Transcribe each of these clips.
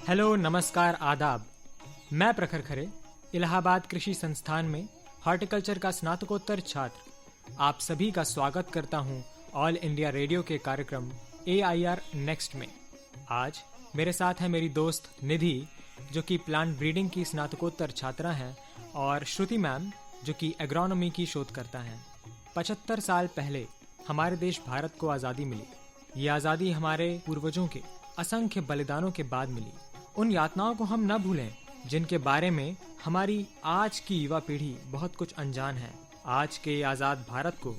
Hello, नमस्कार, आदाब। मैं प्रखर खरे इलाहाबाद कृषि संस्थान में हॉर्टिकल्चर का स्नातकोत्तर छात्र आप सभी का स्वागत करता हूं ऑल इंडिया रेडियो के कार्यक्रम AIR नेक्स्ट में। आज मेरे साथ है मेरी दोस्त निधि, जो कि प्लांट ब्रीडिंग की स्नातकोत्तर छात्रा हैं, और श्रुति मैम, जो कि एग्रोनॉमी की शोधकर्ता हैं। 75 साल पहले हमारे देश भारत को आज़ादी मिली। ये आज़ादी हमारे पूर्वजों के असंख्य बलिदानों के बाद मिली। उन यातनाओं को हम न भूलें जिनके बारे में हमारी आज की युवा पीढ़ी बहुत कुछ अनजान है। आज के आज़ाद भारत को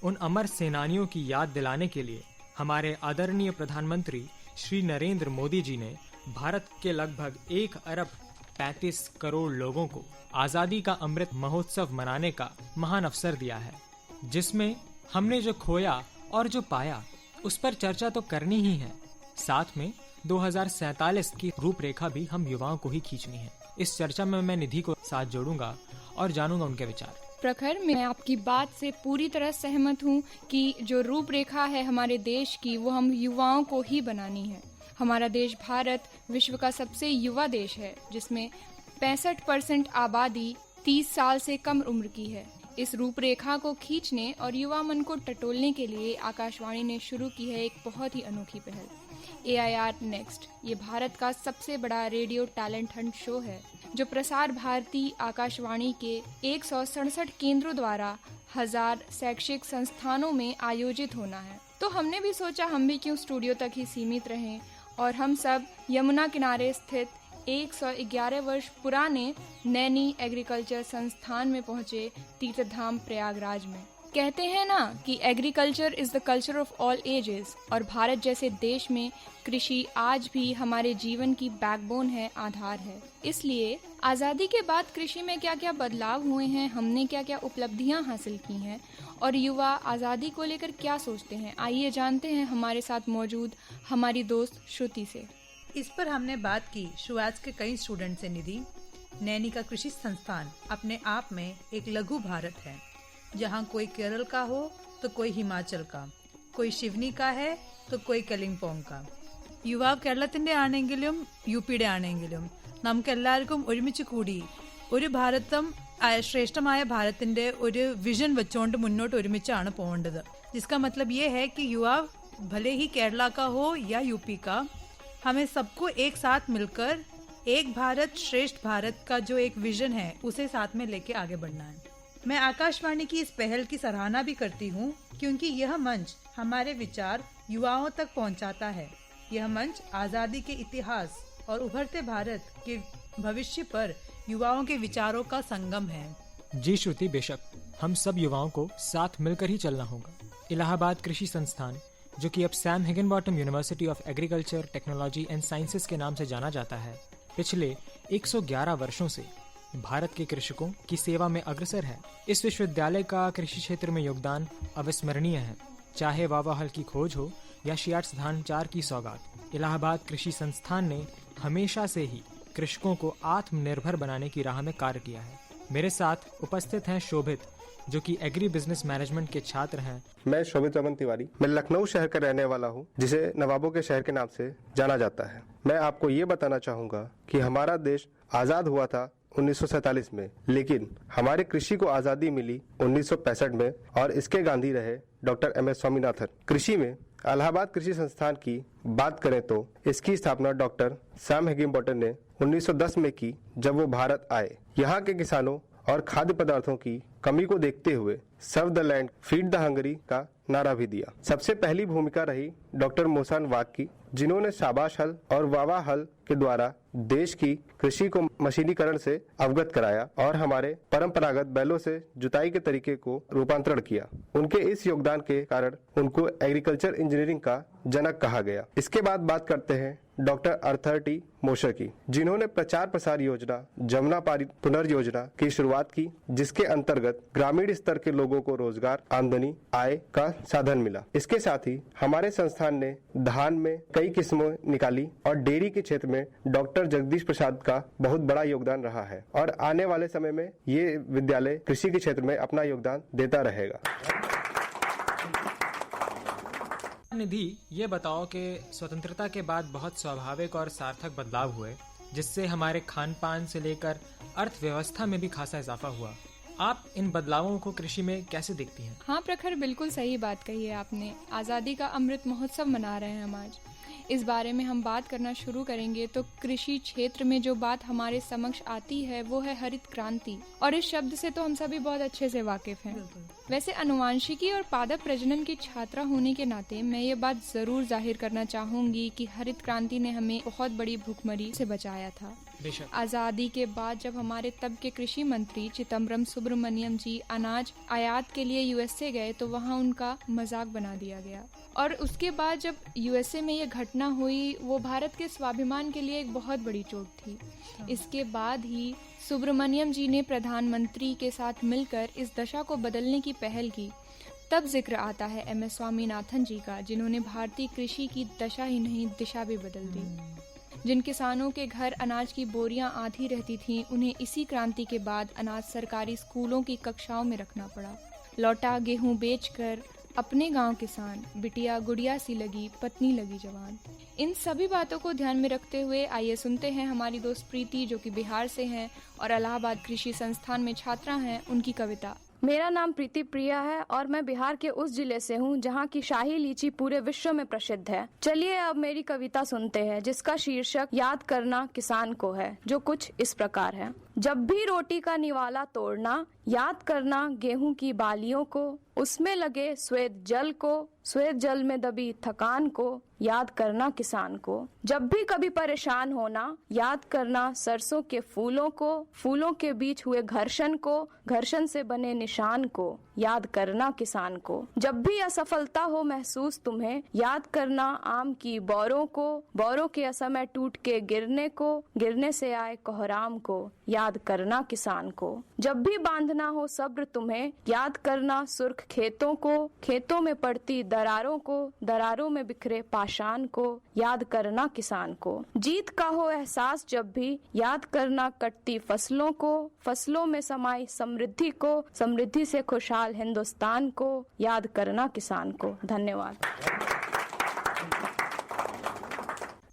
उन अमर सेनानियों की याद दिलाने के लिए हमारे आदरणीय प्रधानमंत्री श्री नरेंद्र मोदी जी ने भारत के लगभग 1 अरब 35 करोड़ लोगों को आज़ादी का अमृत महोत्सव मनाने का महान अवसर दिया है, जिसमें हमने जो खोया और जो पाया उस पर चर्चा तो करनी ही है। साथ में 2047 की रूपरेखा भी हम युवाओं को ही खींचनी है। इस चर्चा में मैं निधि को साथ जोड़ूंगा और जानूंगा उनके विचार। प्रखर, मैं आपकी बात से पूरी तरह सहमत हूँ कि जो रूपरेखा है हमारे देश की, वो हम युवाओं को ही बनानी है। हमारा देश भारत विश्व का सबसे युवा देश है, जिसमें 65% आबादी 30 साल से कम उम्र की है। इस रूपरेखा को खींचने और युवा मन को टटोलने के लिए आकाशवाणी ने शुरू की है एक बहुत ही अनोखी पहल, AIR नेक्स्ट। ये भारत का सबसे बड़ा रेडियो टैलेंट हंट शो है, जो प्रसार भारती आकाशवाणी के 167 केंद्रों द्वारा 1000 शैक्षिक संस्थानों में आयोजित होना है। तो हमने भी सोचा हम भी क्यों स्टूडियो तक ही सीमित रहें, और हम सब यमुना किनारे स्थित 111 वर्ष पुराने नैनी एग्रीकल्चर संस्थान में पहुंचे तीर्थधाम प्रयागराज में। कहते हैं ना कि agriculture is the culture of all ages, और भारत जैसे देश में कृषि आज भी हमारे जीवन की बैकबोन है, आधार है। इसलिए आज़ादी के बाद कृषि में क्या क्या बदलाव हुए हैं, हमने क्या क्या उपलब्धियां हासिल की हैं, और युवा आज़ादी को लेकर क्या सोचते हैं, आइए जानते हैं हमारे साथ मौजूद हमारी दोस्त श्रुति से। इस पर हमने बात की शुरुआत के कई स्टूडेंट से। निधि, नैनी का कृषि संस्थान अपने आप में एक लघु भारत है, जहाँ कोई केरल का हो तो कोई हिमाचल का, कोई शिवनी का है तो कोई कलिंपोंग का। യുവാവ് കേരളത്തിന്റെ ആണെങ്കിലും യുപിയുടെ ആണെങ്കിലും നമുക്കെല്ലാവർക്കും ഒരുമിച്ച് കൂടി ഒരു ഭാരതം ശ്രേഷ്ഠമായ भारतത്തിന്റെ ഒരു विजन വെച്ചുകൊണ്ട് മുന്നോട്ട് ഒരുമിച്ചാണ് പോകേണ്ടത്। जिसका मतलब ये है कि युवा भले ही केरला का हो या यूपी का, हमें सबको एक साथ मिलकर एक भारत श्रेष्ठ भारत का जो एक विजन है उसे साथ में लेके आगे बढ़ना है। मैं आकाशवाणी की इस पहल की सराहना भी करती हूँ, क्योंकि यह मंच हमारे विचार युवाओं तक पहुँचाता है। यह मंच आज़ादी के इतिहास और उभरते भारत के भविष्य पर युवाओं के विचारों का संगम है। जी श्रुति, बेशक हम सब युवाओं को साथ मिलकर ही चलना होगा। इलाहाबाद कृषि संस्थान, जो कि अब Sam Higginbottom university of agriculture, technology and sciences के नाम से जाना जाता है, पिछले 111 वर्षों से भारत के कृषकों की सेवा में अग्रसर है। इस विश्वविद्यालय का कृषि क्षेत्र में योगदान अविस्मरणीय है। चाहे वावा हल की खोज हो या शियाट्स धान 4 की सौगात, इलाहाबाद कृषि संस्थान ने हमेशा से ही कृषकों को आत्मनिर्भर बनाने की राह में कार्य किया है। मेरे साथ उपस्थित हैं शोभित, जो कि एग्री बिजनेस मैनेजमेंट के छात्र हैं। मैं शोभित रमन तिवारी, मैं लखनऊ शहर का रहने वाला हूँ, जिसे नवाबों के शहर के नाम से जाना जाता है। मैं आपको ये बताना चाहूँगा कि हमारा देश आज़ाद हुआ था 1947 में, लेकिन हमारे कृषि को आज़ादी मिली 1965 में, और इसके गांधी रहे डॉक्टर MS स्वामीनाथन। कृषि में इलाहाबाद कृषि संस्थान की बात करें तो इसकी स्थापना डॉक्टर सैम हिगनबॉटम ने 1910 में की, जब वो भारत आए। यहाँ के किसानों और खाद्य पदार्थों की कमी को देखते हुए serve the land feed the hungry का नारा भी दिया। सबसे पहली भूमिका रही डॉक्टर मोहसन वाग की, जिन्होंने शाबाश हल और वावा हल के द्वारा देश की कृषि को मशीनीकरण से अवगत कराया और हमारे परंपरागत बैलों से जुताई के तरीके को रूपांतरण किया। उनके इस योगदान के कारण उनको एग्रीकल्चर इंजीनियरिंग का जनक कहा गया। इसके बाद बात करते हैं डॉक्टर अर्थर टी मोशर की, जिन्होंने प्रचार प्रसार योजना जमुना पारी पुनर्योजना की शुरुआत की, जिसके अंतर्गत ग्रामीण स्तर के लोगों को रोजगार, आमदनी, आय का साधन मिला। इसके साथ ही हमारे संस्थान ने धान में कई किस्में निकाली और डेयरी के क्षेत्र में डॉक्टर जगदीश प्रसाद का बहुत बड़ा योगदान रहा है, और आने वाले समय में ये विद्यालय कृषि के क्षेत्र में अपना योगदान देता रहेगा। निधि, ये बताओ कि स्वतंत्रता के बाद बहुत स्वाभाविक और सार्थक बदलाव हुए, जिससे हमारे खान पान से लेकर अर्थव्यवस्था में भी खासा इजाफा हुआ। आप इन बदलावों को कृषि में कैसे देखती हैं? हाँ प्रखर, बिल्कुल सही बात कही है आपने। आज़ादी का अमृत महोत्सव मना रहे हैं हम आज। इस बारे में हम बात करना शुरू करेंगे तो कृषि क्षेत्र में जो बात हमारे समक्ष आती है वो है हरित क्रांति, और इस शब्द से तो हम सभी बहुत अच्छे से वाकिफ हैं। वैसे अनुवांशिकी और पादप प्रजनन की छात्रा होने के नाते मैं ये बात जरूर जाहिर करना चाहूंगी कि हरित क्रांति ने हमें बहुत बड़ी भूखमरी से बचाया था। आज़ादी के बाद जब हमारे तब के कृषि मंत्री चिदम्बरम सुब्रमण्यम जी अनाज आयात के लिए यूएसए गए तो वहाँ उनका मजाक बना दिया गया, और उसके बाद जब यूएसए में ये घटना हुई वो भारत के स्वाभिमान के लिए एक बहुत बड़ी चोट थी। इसके बाद ही सुब्रमण्यम जी ने प्रधानमंत्री के साथ मिलकर इस दशा को बदलने की पहल की। तब जिक्र आता है MS स्वामीनाथन जी का, जिन्होंने भारतीय कृषि की दशा ही नहीं दिशा भी बदल दी। जिन किसानों के घर अनाज की बोरियां आधी रहती थीं, उन्हें इसी क्रांति के बाद अनाज सरकारी स्कूलों की कक्षाओं में रखना पड़ा। लौटा गेहूं बेचकर अपने गांव किसान, बिटिया गुड़िया सी लगी, पत्नी लगी जवान। इन सभी बातों को ध्यान में रखते हुए आइए सुनते हैं हमारी दोस्त प्रीति, जो कि बिहार से हैं और इलाहाबाद कृषि संस्थान में छात्रा हैं, उनकी कविता। मेरा नाम प्रीति प्रिया है और मैं बिहार के उस जिले से हूँ जहाँ की शाही लीची पूरे विश्व में प्रसिद्ध है। चलिए अब मेरी कविता सुनते हैं, जिसका शीर्षक याद करना किसान को है, जो कुछ इस प्रकार है। जब भी रोटी का निवाला तोड़ना, याद करना गेहूं की बालियों को, उसमें लगे श्वेत जल को, श्वेत जल में दबी थकान को, याद करना किसान को। जब भी कभी परेशान होना, याद करना सरसों के फूलों को, फूलों के बीच हुए घर्षण को, घर्षण से बने निशान को, याद करना किसान को। जब भी असफलता हो महसूस तुम्हें, याद करना आम की बौरों को, बौरों के असमय टूट के गिरने को, गिरने से आए कोहराम को, याद करना किसान को। जब भी बांधना हो सब्र तुम्हें, याद करना सुर्ख खेतों को, खेतों में पड़ती दरारों को, दरारों में बिखरे पाषाण को, याद करना किसान को। जीत का हो एहसास जब भी, याद करना कटती फसलों को, फसलों में समाई समृद्धि को, समृद्धि से खुशहाल हिंदुस्तान को, याद करना किसान को। धन्यवाद।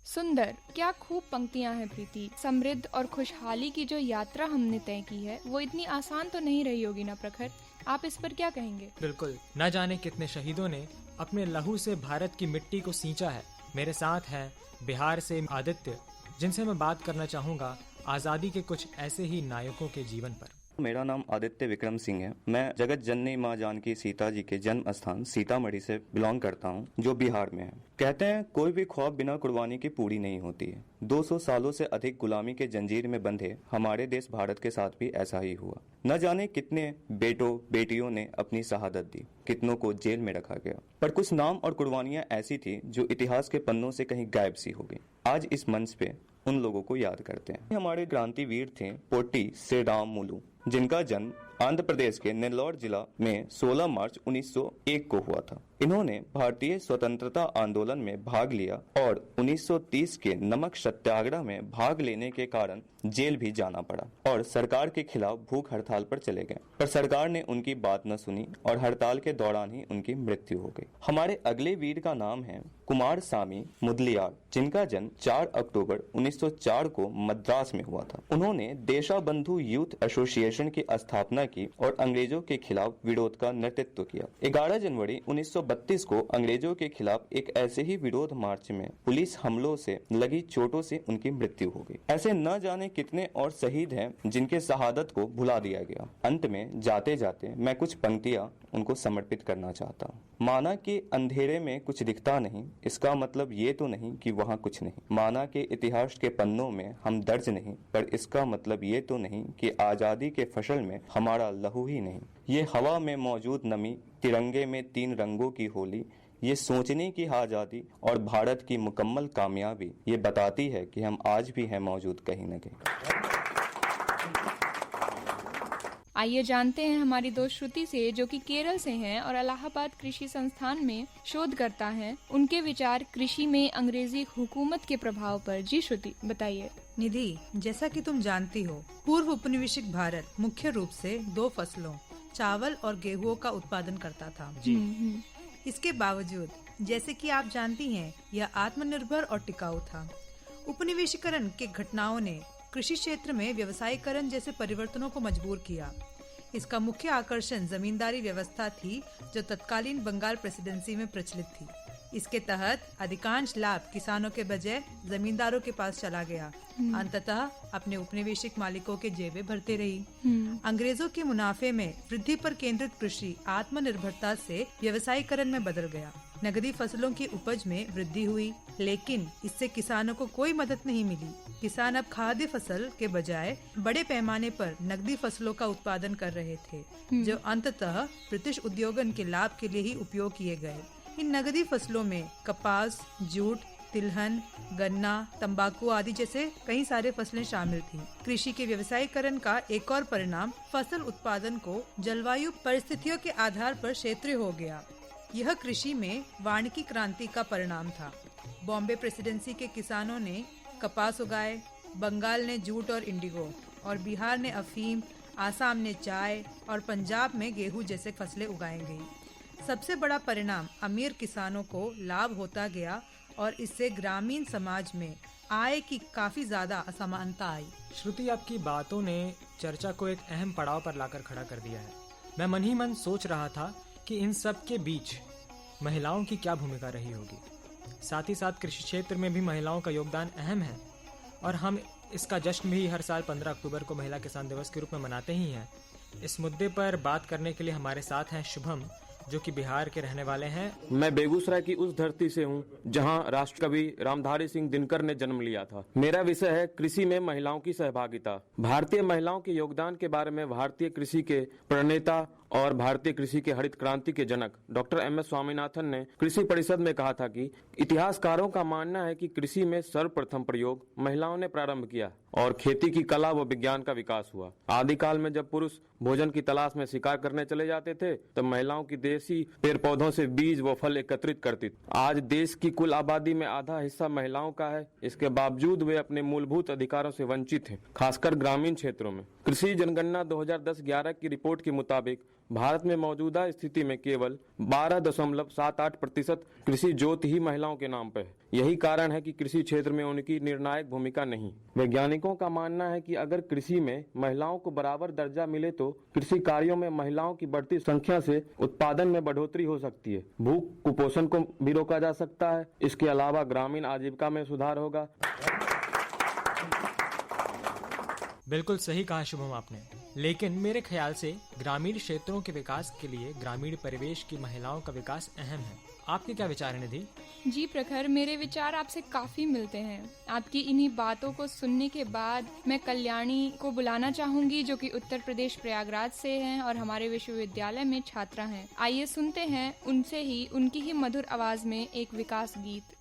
सुंदर, क्या खूब पंक्तियां हैं प्रीति। समृद्ध और खुशहाली की जो यात्रा हमने तय की है वो इतनी आसान तो नहीं रही होगी ना प्रखर, आप इस पर क्या कहेंगे? बिल्कुल, न जाने कितने शहीदों ने अपने लहू से भारत की मिट्टी को सींचा है। मेरे साथ हैं बिहार से आदित्य, जिनसे मैं बात करना चाहूँगा आज़ादी के कुछ ऐसे ही नायकों के जीवन पर। मेरा नाम आदित्य विक्रम सिंह है। मैं जगत जननी माँ जानकी सीता जी के जन्म स्थान सीतामढ़ी से बिलोंग करता हूँ, जो बिहार में है। कहते हैं कोई भी ख्वाब बिना कुर्बानी की पूरी नहीं होती है। 200 सालों से अधिक गुलामी के जंजीर में बंधे हमारे देश भारत के साथ भी ऐसा ही हुआ। न जाने कितने बेटों बेटियों ने अपनी शहादत दी, कितनों को जेल में रखा गया, पर कुछ नाम और कुर्बानियां ऐसी थी जो इतिहास के पन्नों से कहीं गायब सी हो गई। आज इस मंच पे उन लोगों को याद करते हैं। हमारे क्रांतिवीर थे पोटी श्रीरामुलु, जिनका जन्म आंध्र प्रदेश के नेल्लोर जिला में 16 मार्च 1901 को हुआ था। इन्होंने भारतीय स्वतंत्रता आंदोलन में भाग लिया और 1930 के नमक सत्याग्रह में भाग लेने के कारण जेल भी जाना पड़ा और सरकार के खिलाफ भूख हड़ताल पर चले गए, पर सरकार ने उनकी बात न सुनी और हड़ताल के दौरान ही उनकी मृत्यु हो गई। हमारे अगले वीर का नाम है कुमारस्वामी मुदलियार, जिनका जन्म 4 अक्टूबर 1904 को मद्रास में हुआ था। उन्होंने देशबंधु यूथ एसोसिएशन की स्थापना की और अंग्रेजों के खिलाफ विरोध का नेतृत्व किया। 11 जनवरी 1932 को अंग्रेजों के खिलाफ एक ऐसे ही विरोध मार्च में पुलिस हमलों से लगी चोटों से उनकी मृत्यु हो गई। ऐसे न जाने कितने और शहीद हैं जिनके शहादत को भुला दिया गया। अंत में जाते जाते मैं कुछ पंक्तियां उनको समर्पित करना चाहता हूँ। माना कि अंधेरे में कुछ दिखता नहीं, इसका मतलब ये तो नहीं कि वहाँ कुछ नहीं। माना कि इतिहास के पन्नों में हम दर्ज नहीं, पर इसका मतलब ये तो नहीं कि आजादी के फसल में हमारा लहू ही नहीं। ये हवा में मौजूद नमी, तिरंगे में 3 रंगों की होली, ये सोचने की आजादी और भारत की मुकम्मल कामयाबी, ये बताती है कि हम आज भी हैं मौजूद कहीं न कहीं। आइए जानते हैं हमारी दोस्त श्रुति से, जो कि केरल से हैं और इलाहाबाद कृषि संस्थान में शोधकर्ता हैं, उनके विचार कृषि में अंग्रेजी हुकूमत के प्रभाव पर। जी श्रुति, बताइए। निधि, जैसा कि तुम जानती हो, पूर्व उपनिवेशिक भारत मुख्य रूप से 2 फसलों चावल और गेहूं का उत्पादन करता था। जी। इसके बावजूद जैसे कि आप जानती हैं, यह आत्मनिर्भर और टिकाऊ था। उपनिवेशीकरण के घटनाओं ने कृषि क्षेत्र में व्यवसायीकरण जैसे परिवर्तनों को मजबूर किया। इसका मुख्य आकर्षण जमींदारी व्यवस्था थी, जो तत्कालीन बंगाल प्रेसिडेंसी में प्रचलित थी। इसके तहत अधिकांश लाभ किसानों के बजाय जमींदारों के पास चला गया। अंततः अपने उपनिवेशिक मालिकों के जेबें भरते रही। अंग्रेजों के मुनाफे में वृद्धि पर केंद्रित कृषि आत्मनिर्भरता से व्यवसायीकरण में बदल गया। नगदी फसलों की उपज में वृद्धि हुई, लेकिन इससे किसानों को कोई मदद नहीं मिली। किसान अब खाद्य फसल के बजाय बड़े पैमाने पर नगदी फसलों का उत्पादन कर रहे थे, जो अंततः ब्रिटिश उद्योगन के लाभ के लिए ही उपयोग किए गए। इन नगदी फसलों में कपास, जूट, तिलहन, गन्ना, तंबाकू आदि जैसे कई सारे फसलें शामिल थीं। कृषि के व्यवसायीकरण का एक और परिणाम फसल उत्पादन को जलवायु परिस्थितियों के आधार पर क्षेत्रीय हो गया। यह कृषि में वानिकी क्रांति का परिणाम था। बॉम्बे प्रेसिडेंसी के किसानों ने कपास उगाए, बंगाल ने जूट और इंडिगो, और बिहार ने अफीम, आसाम ने चाय और पंजाब में गेहूं जैसे फसलें उगाई गई। सबसे बड़ा परिणाम अमीर किसानों को लाभ होता गया और इससे ग्रामीण समाज में आय की काफी ज्यादा असमानता आई। श्रुति, आपकी बातों ने चर्चा को एक अहम पड़ाव पर लाकर खड़ा कर दिया है। मैं मन ही मन सोच रहा था कि इन सब के बीच महिलाओं की क्या भूमिका रही होगी। साथ ही साथ कृषि क्षेत्र में भी महिलाओं का योगदान अहम है, और हम इसका जश्न भी हर साल 15 अक्टूबर को महिला किसान दिवस के रूप में मनाते ही हैं। इस मुद्दे पर बात करने के लिए हमारे साथ हैं शुभम, जो कि बिहार के रहने वाले हैं। मैं बेगूसराय की उस धरती से हूँ जहाँ राष्ट्रकवि रामधारी सिंह दिनकर ने जन्म लिया था। मेरा विषय है कृषि में महिलाओं की सहभागिता। भारतीय महिलाओं के योगदान के बारे में भारतीय कृषि के प्रणेता और भारतीय कृषि के हरित क्रांति के जनक डॉक्टर MS स्वामीनाथन ने कृषि परिषद में कहा था कि इतिहासकारों का मानना है कि कृषि में सर्वप्रथम प्रयोग महिलाओं ने प्रारंभ किया और खेती की कला व विज्ञान का विकास हुआ। आदिकाल में जब पुरुष भोजन की तलाश में शिकार करने चले जाते थे, तब महिलाओं की देशी पेड़ पौधों से बीज व फल एकत्रित करती। आज देश की कुल आबादी में आधा हिस्सा महिलाओं का है। इसके बावजूद वे अपने मूलभूत अधिकारों से वंचित हैं, खासकर ग्रामीण क्षेत्रों में। कृषि जनगणना 2010-11 की रिपोर्ट के मुताबिक भारत में मौजूदा स्थिति में केवल 12.78% कृषि जोत ही महिलाओं के नाम पर है। यही कारण है कि कृषि क्षेत्र में उनकी निर्णायक भूमिका नहीं। वैज्ञानिकों का मानना है कि अगर कृषि में महिलाओं को बराबर दर्जा मिले तो कृषि कार्यों में महिलाओं की बढ़ती संख्या से उत्पादन में बढ़ोतरी हो सकती है, भूख कुपोषण को भी रोका जा सकता है। इसके अलावा ग्रामीण आजीविका में सुधार होगा। बिल्कुल सही कहा शुभम आपने, लेकिन मेरे ख्याल से ग्रामीण क्षेत्रों के विकास के लिए ग्रामीण परिवेश की महिलाओं का विकास अहम है। आपके क्या विचार है निधि? जी प्रखर, मेरे विचार आपसे काफी मिलते हैं। आपकी इन्हीं बातों को सुनने के बाद मैं कल्याणी को बुलाना चाहूंगी, जो कि उत्तर प्रदेश प्रयागराज से हैं और हमारे विश्वविद्यालय में छात्रा हैं। आइए सुनते हैं उनसे ही, उनकी ही मधुर आवाज में एक विकास गीत।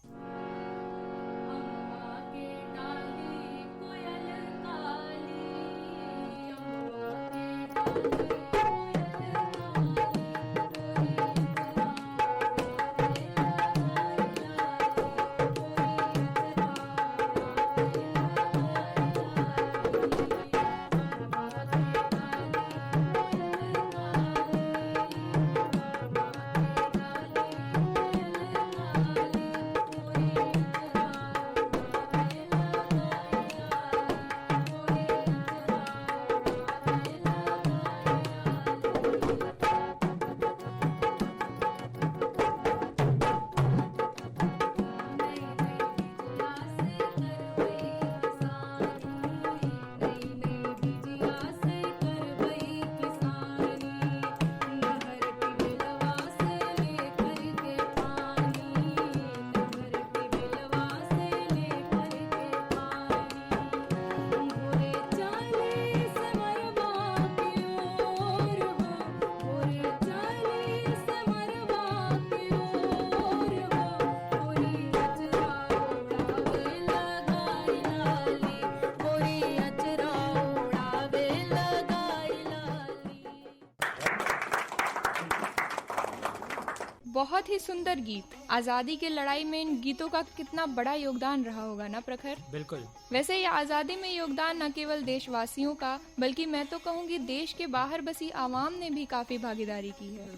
बहुत ही सुंदर गीत। आजादी की लड़ाई में इन गीतों का कितना बड़ा योगदान रहा होगा ना प्रखर? बिल्कुल। वैसे ये आजादी में योगदान न केवल देशवासियों का, बल्कि मैं तो कहूँगी देश के बाहर बसी आवाम ने भी काफी भागीदारी की है।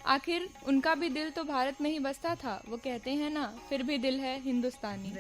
आखिर उनका भी दिल तो भारत में ही बसता था। वो कहते हैं ना, फिर भी दिल है हिंदुस्तानी।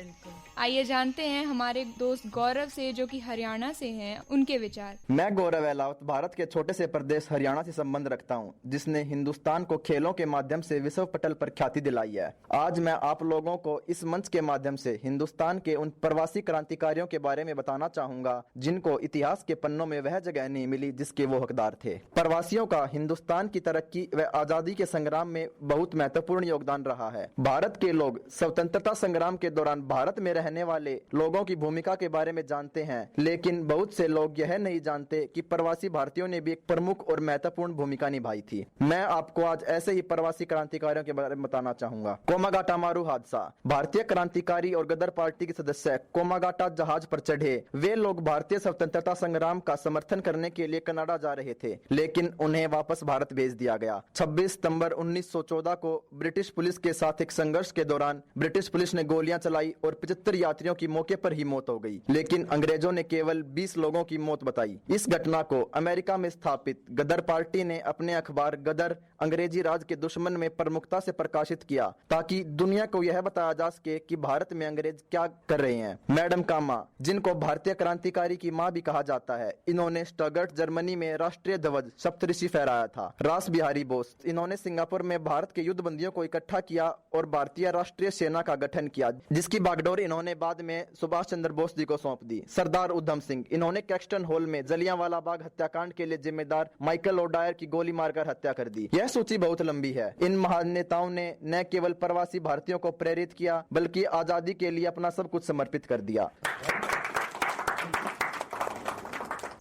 आइए जानते हैं हमारे दोस्त गौरव से, जो कि हरियाणा से हैं, उनके विचार। मैं गौरव एलावत भारत के छोटे से प्रदेश हरियाणा से संबंध रखता हूं, जिसने हिंदुस्तान को खेलों के माध्यम से विश्व पटल पर ख्याति दिलाई है। आज मैं आप लोगों को इस मंच के माध्यम से हिंदुस्तान के उन प्रवासी क्रांतिकारियों के बारे में बताना चाहूंगा जिनको इतिहास के पन्नों में वह जगह नहीं मिली जिसके वो हकदार थे। प्रवासियों का हिंदुस्तान की तरक्की व आजादी के संग्राम में बहुत महत्वपूर्ण योगदान रहा है। भारत के लोग स्वतंत्रता संग्राम के दौरान भारत में रहने वाले लोगों की भूमिका के बारे में जानते हैं, लेकिन बहुत से लोग यह नहीं जानते कि प्रवासी भारतीयों ने भी एक प्रमुख और महत्वपूर्ण भूमिका निभाई थी। मैं आपको आज ऐसे ही प्रवासी क्रांतिकारियों के बारे में बताना चाहूंगा। कोमागाटामारू हादसा। भारतीय क्रांतिकारी और गदर पार्टी के सदस्य कोमागाटा जहाज पर चढ़े। वे लोग भारतीय स्वतंत्रता संग्राम का समर्थन करने के लिए कनाडा जा रहे थे, लेकिन उन्हें वापस भारत भेज दिया गया। 26 सितंबर 1914 को ब्रिटिश पुलिस के साथ एक संघर्ष के दौरान ब्रिटिश पुलिस ने गोलियां चलाई और 75 यात्रियों की मौके पर ही मौत हो गई, लेकिन अंग्रेजों ने केवल 20 लोगों की मौत बताई। इस घटना को अमेरिका में स्थापित गदर पार्टी ने अपने अखबार गदर अंग्रेजी राज के दुश्मन में प्रमुखता से प्रकाशित किया, ताकि दुनिया को यह बताया जा सके कि भारत में अंग्रेज क्या कर रहे हैं। मैडम कामा, जिनको भारतीय क्रांतिकारी की मां भी कहा जाता है, इन्होंने स्टटगर्ट जर्मनी में राष्ट्रीय ध्वज सप्तऋषि फहराया था। रास बिहारी बोस, इन्होंने सिंगापुर में भारत के युद्ध बंदियों को इकट्ठा किया और भारतीय राष्ट्रीय सेना का गठन किया, जिसकी बागडोर इन्होंने बाद में सुभाष चंद्र बोस जी को सौंप दी। सरदार उधम सिंह, इन्होंने कैक्सटन हॉल में जलियांवाला बाग हत्याकांड के लिए जिम्मेदार माइकल ओडायर की गोली मारकर हत्या कर दी। यह सूची बहुत लंबी है। इन महान नेताओं ने न केवल प्रवासी भारतीयों को प्रेरित किया, बल्कि आजादी के लिए अपना सब कुछ समर्पित कर दिया।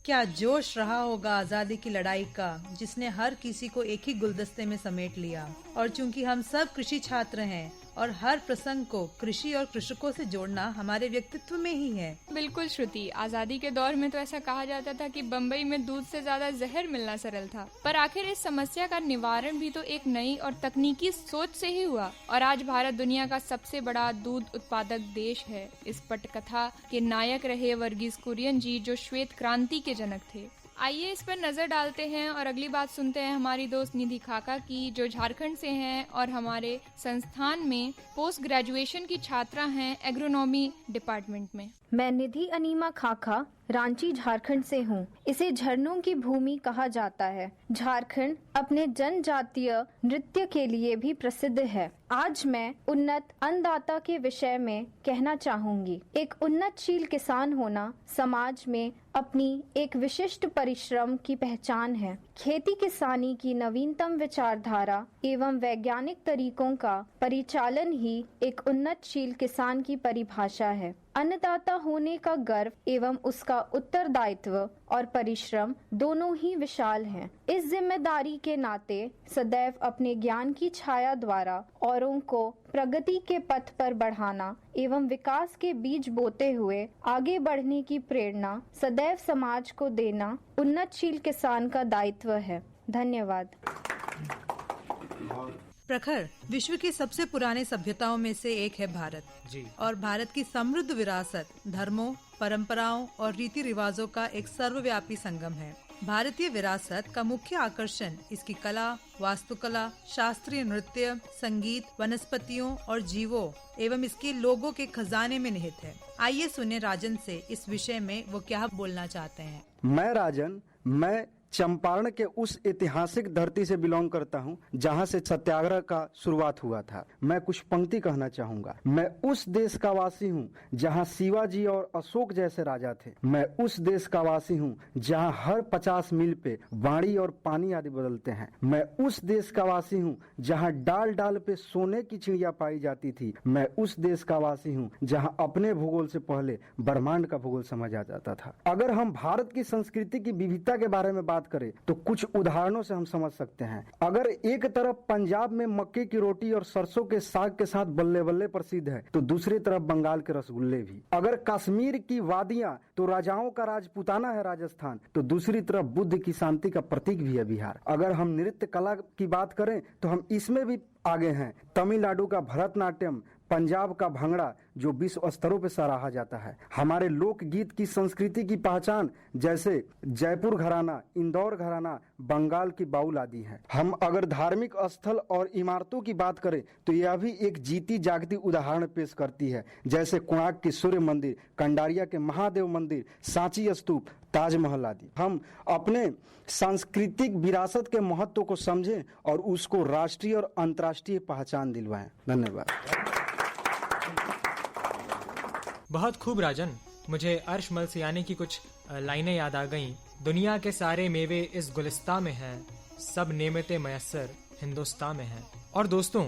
क्या जोश रहा होगा आजादी की लड़ाई का, जिसने हर किसी को एक ही गुलदस्ते में समेट लिया। और चूंकि हम सब कृषि छात्र हैं और हर प्रसंग को कृषि और कृषकों से जोड़ना हमारे व्यक्तित्व में ही है। बिल्कुल श्रुति, आजादी के दौर में तो ऐसा कहा जाता था कि बम्बई में दूध से ज्यादा जहर मिलना सरल था, पर आखिर इस समस्या का निवारण भी तो एक नई और तकनीकी सोच से ही हुआ, और आज भारत दुनिया का सबसे बड़ा दूध उत्पादक देश है। इस पटकथा के नायक रहे वर्गीज कुरियन जी, जो श्वेत क्रांति के जनक थे। आइए इस पर नजर डालते हैं और अगली बात सुनते हैं हमारी दोस्त निधि खाका की, जो झारखंड से हैं और हमारे संस्थान में पोस्ट ग्रेजुएशन की छात्रा हैं एग्रोनॉमी डिपार्टमेंट में। मैं निधि अनीमा खाका रांची झारखंड से हूँ। इसे झरनों की भूमि कहा जाता है। झारखंड अपने जनजातीय नृत्य के लिए भी प्रसिद्ध है। आज मैं उन्नत अन्नदाता के विषय में कहना चाहूंगी। एक उन्नतशील किसान होना समाज में अपनी एक विशिष्ट परिश्रम की पहचान है। खेती किसानी की नवीनतम विचारधारा एवं वैज्ञानिक तरीकों का परिचालन ही एक उन्नतशील किसान की परिभाषा है। अन्नदाता होने का गर्व एवं उसका उत्तरदायित्व और परिश्रम दोनों ही विशाल हैं। इस जिम्मेदारी के नाते सदैव अपने ज्ञान की छाया द्वारा औरों को प्रगति के पथ पर बढ़ाना एवं विकास के बीज बोते हुए आगे बढ़ने की प्रेरणा सदैव समाज को देना उन्नतशील किसान का दायित्व है। धन्यवाद। प्रखर विश्व की सबसे पुराने सभ्यताओं में से एक है भारत जी। और भारत की समृद्ध विरासत धर्मों, परंपराओं और रीति रिवाजों का एक सर्वव्यापी संगम है। भारतीय विरासत का मुख्य आकर्षण इसकी कला, वास्तुकला, शास्त्रीय नृत्य, संगीत, वनस्पतियों और जीवों एवं इसके लोगों के खजाने में निहित है। आइए सुने राजन से इस विषय में वो क्या बोलना चाहते हैं। मैं राजन, मैं चंपारण के उस ऐतिहासिक धरती से बिलोंग करता हूं जहां से सत्याग्रह का शुरुआत हुआ था। मैं कुछ पंक्ति कहना चाहूंगा। मैं उस देश का वासी हूं जहां शिवाजी और अशोक जैसे राजा थे। मैं उस देश का वासी हूं जहां हर 50 मील पे वाणी और पानी आदि बदलते हैं। मैं उस देश का वासी हूं जहां डाल डाल पे सोने की चिड़िया पाई जाती थी। मैं उस देश का वासी हूं जहां अपने भूगोल से पहले ब्रह्मांड का भूगोल समझा जाता था। अगर हम भारत की संस्कृति की विविधता के बारे में बात करें तो कुछ उदाहरणों से हम समझ सकते हैं। अगर एक तरफ पंजाब में मक्के की रोटी और सरसों के साग के साथ बल्ले बल्ले प्रसिद्ध है, तो दूसरी तरफ बंगाल के रसगुल्ले भी। अगर कश्मीर की वादियां तो राजाओं का राजपूताना है राजस्थान, तो दूसरी तरफ बुद्ध की शांति का प्रतीक भी है बिहार। अगर हम नृत्य कला की बात करें तो हम इसमें भी आगे हैं। तमिलनाडु का भरतनाट्यम, पंजाब का भंगड़ा जो विश्व स्तरों पर सराहा जाता है, हमारे लोकगीत की संस्कृति की पहचान जैसे जयपुर घराना, इंदौर घराना, बंगाल की बाउल आदि है। हम अगर धार्मिक स्थल और इमारतों की बात करें तो यह भी एक जीती जागती उदाहरण पेश करती है, जैसे कोणार्क के सूर्य मंदिर, कंडारिया के महादेव मंदिर, सांची स्तूप, ताजमहल आदि। हम अपने सांस्कृतिक विरासत के महत्व को समझें और उसको राष्ट्रीय और अंतर्राष्ट्रीय पहचान दिलवाएं। धन्यवाद। बहुत खूब राजन, मुझे अर्श मलसियानी की कुछ लाइनें याद आ गईं। दुनिया के सारे मेवे इस गुलिस्तां में हैं, सब नेमतें मयस्सर हिंदुस्तान में हैं। और दोस्तों,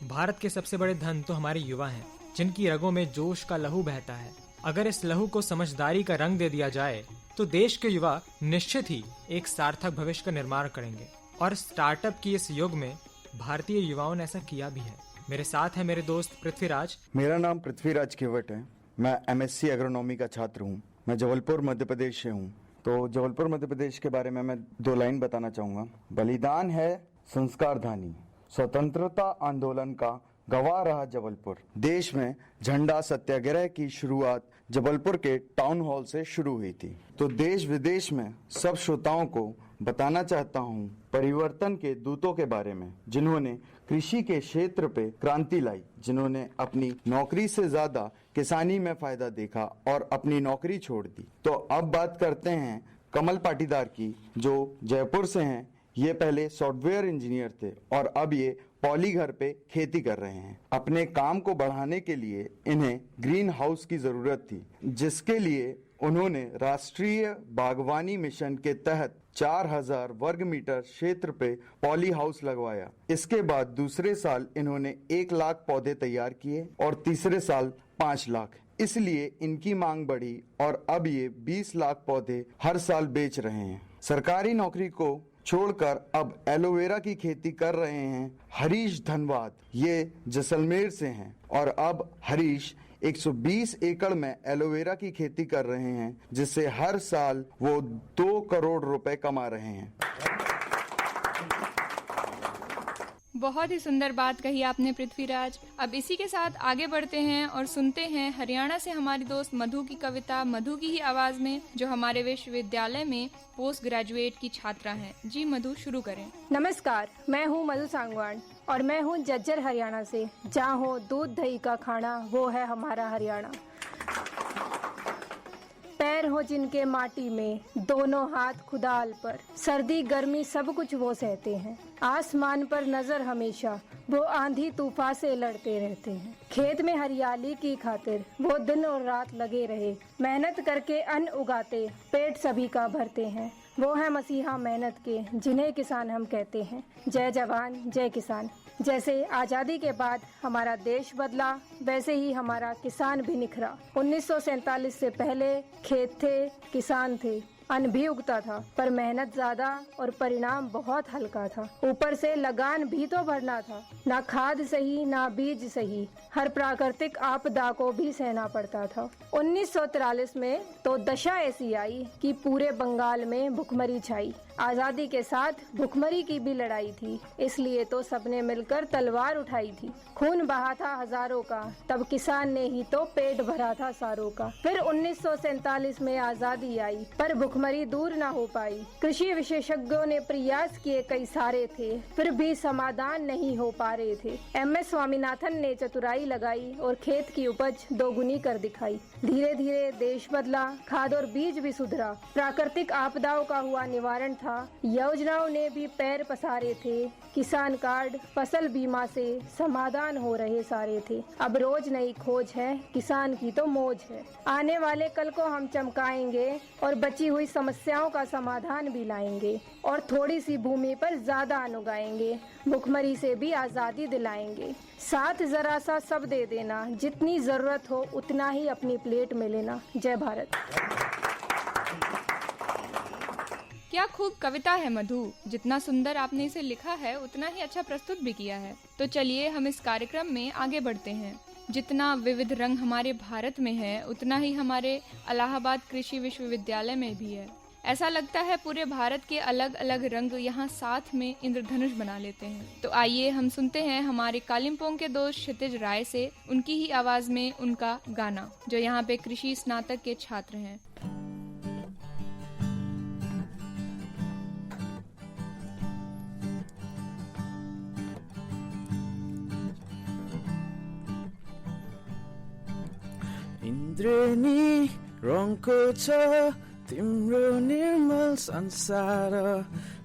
भारत के सबसे बड़े धन तो हमारे युवा हैं, जिनकी रगों में जोश का लहू बहता है। अगर इस लहू को समझदारी का रंग दे दिया जाए तो देश के युवा निश्चित ही एक सार्थक भविष्य का निर्माण करेंगे। और स्टार्टअप की इस युग में भारतीय युवाओं ने ऐसा किया भी है। मेरे साथ है मेरे दोस्त पृथ्वीराज। मेरा नाम पृथ्वीराज केवट है। मैं MSc एग्रोनॉमी का छात्र हूँ। मैं जबलपुर मध्य प्रदेश से हूँ। तो जबलपुर मध्य प्रदेश के बारे में मैं 2 लाइन बताना चाहूँगा। बलिदान है संस्कारधानी, स्वतंत्रता आंदोलन का गवाह रहा जबलपुर। देश में झंडा सत्याग्रह की शुरुआत जबलपुर के टाउन हॉल से शुरू हुई थी। तो देश विदेश में सब श्रोताओं को बताना चाहता हूँ परिवर्तन के दूतों के बारे में, जिन्होंने कृषि के क्षेत्र पे क्रांति लाई, जिन्होंने अपनी नौकरी से ज्यादा किसानी में फायदा देखा और अपनी नौकरी छोड़ दी। तो अब बात करते हैं कमल पाटीदार की, जो जयपुर से हैं। ये पहले सॉफ्टवेयर इंजीनियर थे और अब ये पॉली घर पे खेती कर रहे हैं। अपने काम को बढ़ाने के लिए इन्हें ग्रीन हाउस की जरूरत थी, जिसके लिए उन्होंने राष्ट्रीय बागवानी मिशन के तहत 4000 वर्ग मीटर क्षेत्र पे पॉली हाउस लगवाया। इसके बाद दूसरे साल इन्होंने 1 लाख पौधे तैयार किए और तीसरे साल 5 लाख। इसलिए इनकी मांग बढ़ी और अब ये 20 लाख पौधे हर साल बेच रहे हैं। सरकारी नौकरी को छोड़कर अब एलोवेरा की खेती कर रहे हैं हरीश धनवाद। ये जैसलमेर से हैं और अब हरीश 120 एकड़ में एलोवेरा की खेती कर रहे हैं, जिससे हर साल वो 2 करोड़ रुपए कमा रहे हैं। बहुत ही सुंदर बात कही आपने पृथ्वीराज। अब इसी के साथ आगे बढ़ते हैं और सुनते हैं हरियाणा से हमारी दोस्त मधु की कविता, मधु की ही आवाज में, जो हमारे विश्वविद्यालय में पोस्ट ग्रेजुएट की छात्रा हैं। जी मधु, शुरू करें। नमस्कार, मैं हूँ मधु सांगवान और मैं हूँ जज्जर हरियाणा से। जहाँ हो दूध दही का खाना, वो है हमारा हरियाणा। पैर हो जिनके माटी में, दोनों हाथ खुदाल पर, सर्दी गर्मी सब कुछ वो सहते हैं। आसमान पर नजर हमेशा, वो आंधी तूफान से लड़ते रहते हैं। खेत में हरियाली की खातिर वो दिन और रात लगे रहे, मेहनत करके अन्न उगाते, पेट सभी का भरते हैं। वो है मसीहा मेहनत के, जिन्हें किसान हम कहते हैं। जय जवान जय किसान। जैसे आज़ादी के बाद हमारा देश बदला, वैसे ही हमारा किसान भी निखरा। 1947 से पहले खेत थे, किसान थे, अन्न भी उगता था, पर मेहनत ज्यादा और परिणाम बहुत हल्का था। ऊपर से लगान भी तो भरना था, ना खाद सही ना बीज सही, हर प्राकृतिक आपदा को भी सहना पड़ता था। 1943 में तो दशा ऐसी आई कि पूरे बंगाल में भुखमरी छाई। आजादी के साथ भुखमरी की भी लड़ाई थी, इसलिए तो सबने मिलकर तलवार उठाई थी। खून बहा था हजारों का, तब किसान ने ही तो पेट भरा था सारों का। फिर 1947 में आजादी आई, पर भुखमरी दूर ना हो पाई। कृषि विशेषज्ञों ने प्रयास किए कई सारे थे, फिर भी समाधान नहीं हो पा रहे थे। MS स्वामीनाथन ने चतुराई लगाई और खेत की उपज दोगुनी कर दिखाई। धीरे धीरे देश बदला, खाद और बीज भी सुधरा, प्राकृतिक आपदाओं का हुआ निवारण था। योजनाओं ने भी पैर पसारे थे, किसान कार्ड, फसल बीमा से समाधान हो रहे सारे थे। अब रोज नई खोज है, किसान की तो मौज है। आने वाले कल को हम चमकाएंगे और बची हुई समस्याओं का समाधान भी लाएंगे, और थोड़ी सी भूमि पर ज्यादा अन्न उगाएंगे, भुखमरी से भी आजादी दिलाएंगे। साथ जरा सा सब दे देना, जितनी जरूरत हो उतना ही अपनी प्लेट में लेना। जय भारत। क्या खूब कविता है मधु। जितना सुंदर आपने इसे लिखा है, उतना ही अच्छा प्रस्तुत भी किया है। तो चलिए हम इस कार्यक्रम में आगे बढ़ते हैं। जितना विविध रंग हमारे भारत में है, उतना ही हमारे इलाहाबाद कृषि विश्वविद्यालय में भी है। ऐसा लगता है पूरे भारत के अलग अलग रंग यहाँ साथ में इंद्रधनुष बना लेते हैं। तो आइए हम सुनते हैं हमारे कालिम्पोंग के दोस्त क्षितिज राय से उनकी ही आवाज में उनका गाना, जो यहाँ पे कृषि स्नातक के छात्र हैं। इन्द्रेणी रङको छ तिम्रो निर्मल संसार,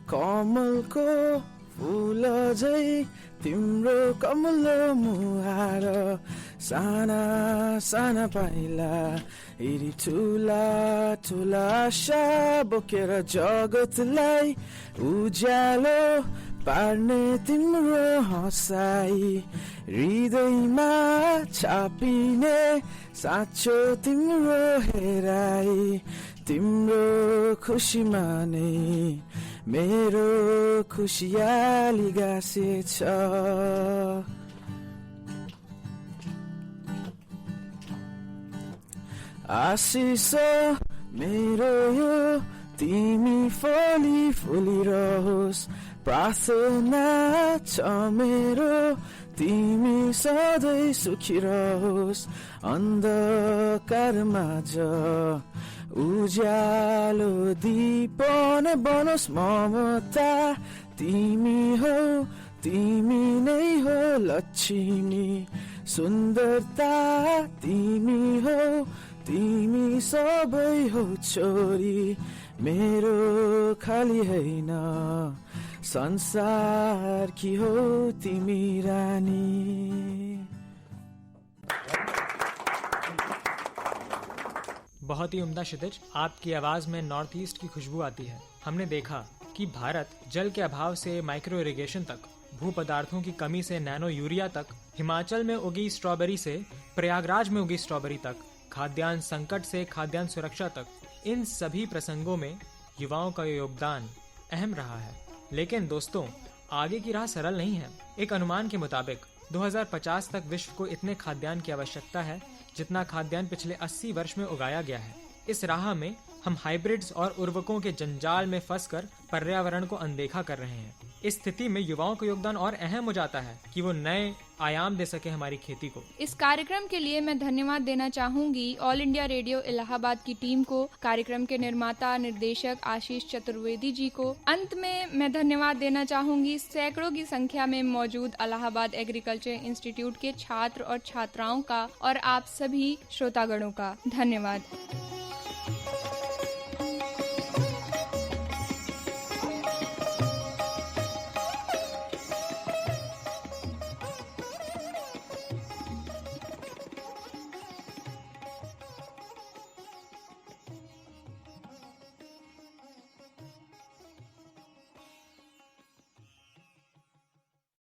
कमलको फूल झै तिम्रो कमल मुहार, साना साना पाइला यदि ठुला ठुला आशा बोकेर जगतलाई उज्यालो पार्ने तिम्रो हँसाई, हृदयमा छापिने साँचो तिम्रो हेराई, तिम्रो खुसीमा नै मेरो खुसियाली गाँसेछ। आशिष मेरो यो तिमी फली फुलिरहोस्, प्रार्थना छ मेरो तिमी सधैँ सुखी रहोस्, अन्धकारमाझ उज्यालो दीपन बनोस् ममता, तिमी हो तिमी नै हो लक्ष्मी, सुन्दरता तिमी हो तिमी सबै हो छोरी, मेरो खाली हैन संसार की हो तिमी रानी। बहुत ही उम्दा क्षितिज, आपकी आवाज में नॉर्थ ईस्ट की खुशबू आती है। हमने देखा कि भारत जल के अभाव से माइक्रो इरिगेशन तक, भू पदार्थों की कमी से नैनो यूरिया तक, हिमाचल में उगी स्ट्रॉबेरी से प्रयागराज में उगी स्ट्रॉबेरी तक, खाद्यान्न संकट से खाद्यान्न सुरक्षा तक, इन सभी प्रसंगों में युवाओं का योगदान अहम रहा है। लेकिन दोस्तों, आगे की राह सरल नहीं है। एक अनुमान के मुताबिक 2050 तक विश्व को इतने खाद्यान्न की आवश्यकता है जितना खाद्यान्न पिछले 80 वर्ष में उगाया गया है। इस राह में हम हाइब्रिड्स और उर्वरकों के जंजाल में फंसकर पर्यावरण को अनदेखा कर रहे हैं। इस स्थिति में युवाओं का योगदान और अहम हो जाता है कि वो नए आयाम दे सके हमारी खेती को। इस कार्यक्रम के लिए मैं धन्यवाद देना चाहूंगी ऑल इंडिया रेडियो इलाहाबाद की टीम को, कार्यक्रम के निर्माता निर्देशक आशीष चतुर्वेदी जी को। अंत में मैं धन्यवाद देना चाहूंगी सैकड़ों की संख्या में मौजूद इलाहाबाद एग्रीकल्चर इंस्टीट्यूट के छात्र और छात्राओं का और आप सभी श्रोतागणों का। धन्यवाद।